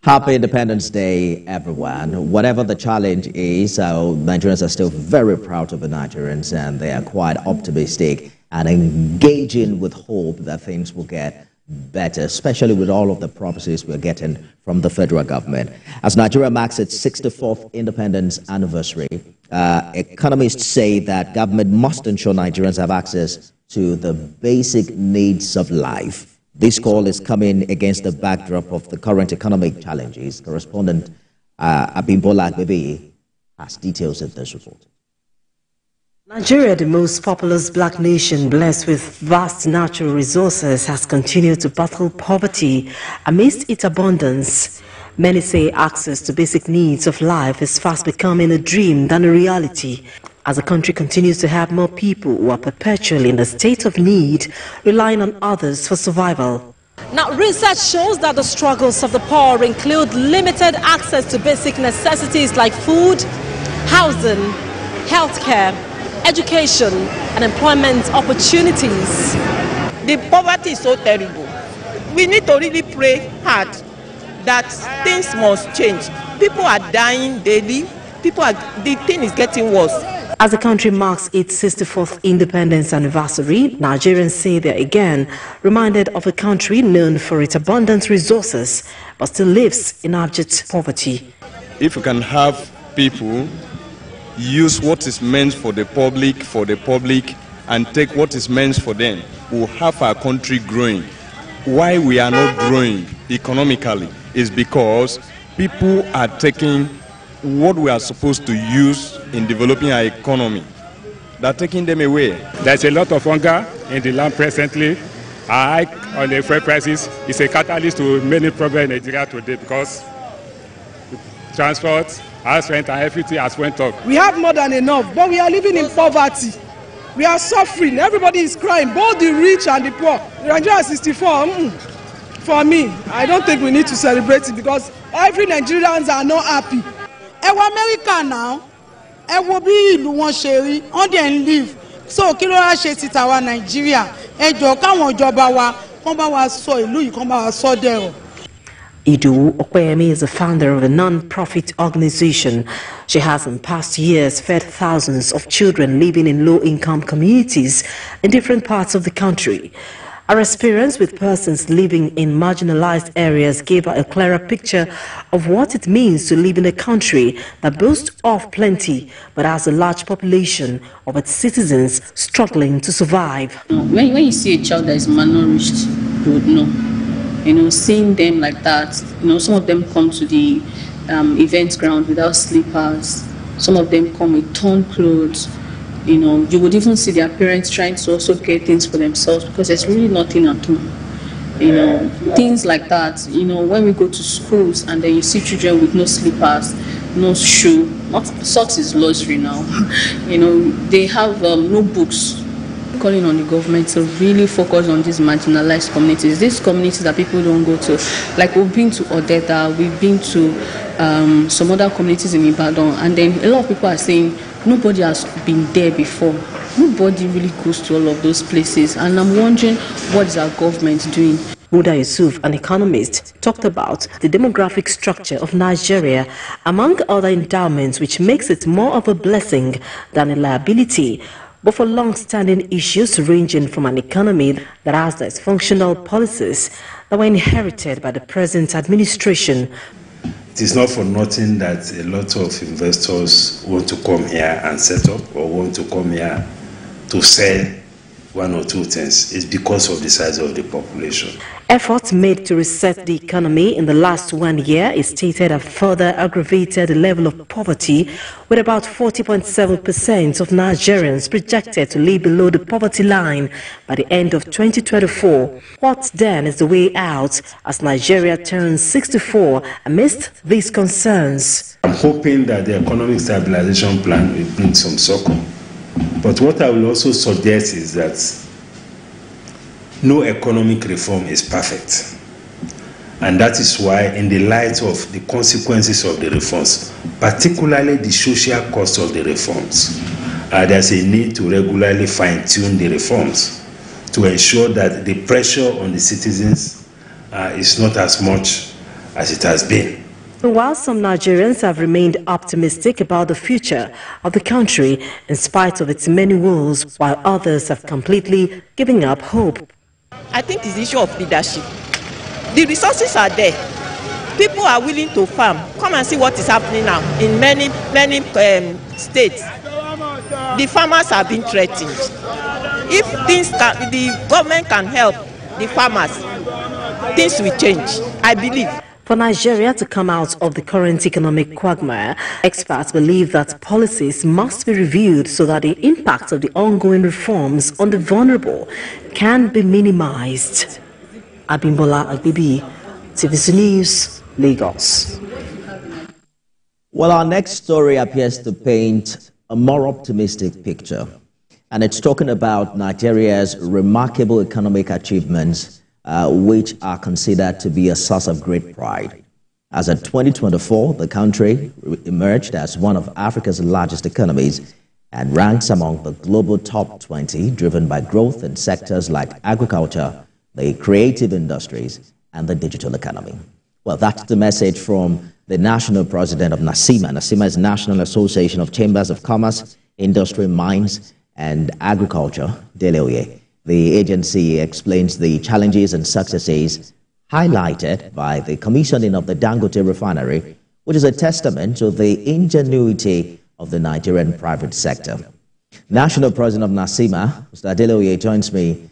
Happy Independence Day, everyone. Whatever the challenge is, Nigerians are still very proud of the Nigerians, and they are quite optimistic and engaging with hope that things will get better, especially with all of the promises we're getting from the federal government. As Nigeria marks its 64th independence anniversary, economists say that government must ensure Nigerians have access to the basic needs of life. This call is coming against the backdrop of the current economic challenges. Correspondent Abimbola Agbebi has details of this report. Nigeria, the most populous black nation blessed with vast natural resources, has continued to battle poverty amidst its abundance. Many say access to basic needs of life is fast becoming a dream than a reality, as the country continues to have more people who are perpetually in a state of need, relying on others for survival. Now, research shows that the struggles of the poor include limited access to basic necessities like food, housing, healthcare, education, and employment opportunities. The poverty is so terrible. We need to really pray hard that things must change. People are dying daily. The thing is getting worse. As the country marks its 64th independence anniversary, Nigerians say they're again reminded of a country known for its abundant resources, but still lives in abject poverty. If we can have people use what is meant for the public, and take what is meant for them, we'll have our country growing. Why we are not growing economically is because people are taking what we are supposed to use in developing our economy. They're taking them away. There's a lot of hunger in the land presently. A hike on the fuel prices is a catalyst to many problems in Nigeria today because transport, house rent, and everything has went up. We have more than enough, but we are living in poverty. We are suffering. Everybody is crying, both the rich and the poor. Nigeria 64. For me, I don't think we need to celebrate it because every Nigerians are not happy. America now, will be one sherry on the live. So kilo ṣe ti tawa Nigeria. Ẹjọ́ káwọn ìjọba wa kàn bá wa sọ ìlú yìí kàn bá wa sọ dẹrọ. Idu Okweyemi is the founder of a non-profit organization. She has in past years fed thousands of children living in low-income communities in different parts of the country. Her experience with persons living in marginalized areas gave her a clearer picture of what it means to live in a country that boasts of plenty but has a large population of its citizens struggling to survive. When you see a child that is malnourished, you would know. Seeing them like that, some of them come to the event ground without slippers. Some of them come with torn clothes. You would even see their parents trying to also get things for themselves because there's really nothing at home. Things like that. When we go to schools and then you see children with no slippers, no shoe, socks is luxury now. They have no books. Calling on the government to really focus on these marginalized communities. These communities that people don't go to. Like we've been to Odetta, we've been to some other communities in Ibadan, and then a lot of people are saying nobody has been there before. Nobody really goes to all of those places, and I'm wondering what is our government doing. Muda Yusuf, an economist, talked about the demographic structure of Nigeria, among other endowments, which makes it more of a blessing than a liability, but for long-standing issues ranging from an economy that has dysfunctional policies that were inherited by the present administration. It is not for nothing that a lot of investors want to come here and set up or want to come here to sell one or two things. It's because of the size of the population. Efforts made to reset the economy in the last 1 year is stated have further aggravated the level of poverty, with about 40.7% of Nigerians projected to live below the poverty line by the end of 2024. What then is the way out as Nigeria turns 64 amidst these concerns? I'm hoping that the economic stabilization plan will bring some succor. But what I will also suggest is that no economic reform is perfect. And that is why, in the light of the consequences of the reforms, particularly the social cost of the reforms, there's a need to regularly fine-tune the reforms to ensure that the pressure on the citizens is not as much as it has been. While some Nigerians have remained optimistic about the future of the country in spite of its many woes, while others have completely given up hope. I think it's the issue of leadership. The resources are there. People are willing to farm. Come and see what is happening now in many states. The farmers are being threatened. If the government can help the farmers, things will change, I believe. For Nigeria to come out of the current economic quagmire, experts believe that policies must be reviewed so that the impact of the ongoing reforms on the vulnerable can be minimized. Abimbola Agbibi, TVC News, Lagos. Well, our next story appears to paint a more optimistic picture, and it's talking about Nigeria's remarkable economic achievements, which are considered to be a source of great pride. As of 2024, the country emerged as one of Africa's largest economies and ranks among the global top 20, driven by growth in sectors like agriculture, the creative industries, and the digital economy. Well, that's the message from the national president of NASIMA. NASIMA is National Association of Chambers of Commerce, Industry, Mines, and Agriculture, Delaware. The agency explains the challenges and successes highlighted by the commissioning of the Dangote refinery, which is a testament to the ingenuity of the Nigerian private sector. National President of NASIMA, Mr. Delaware, joins me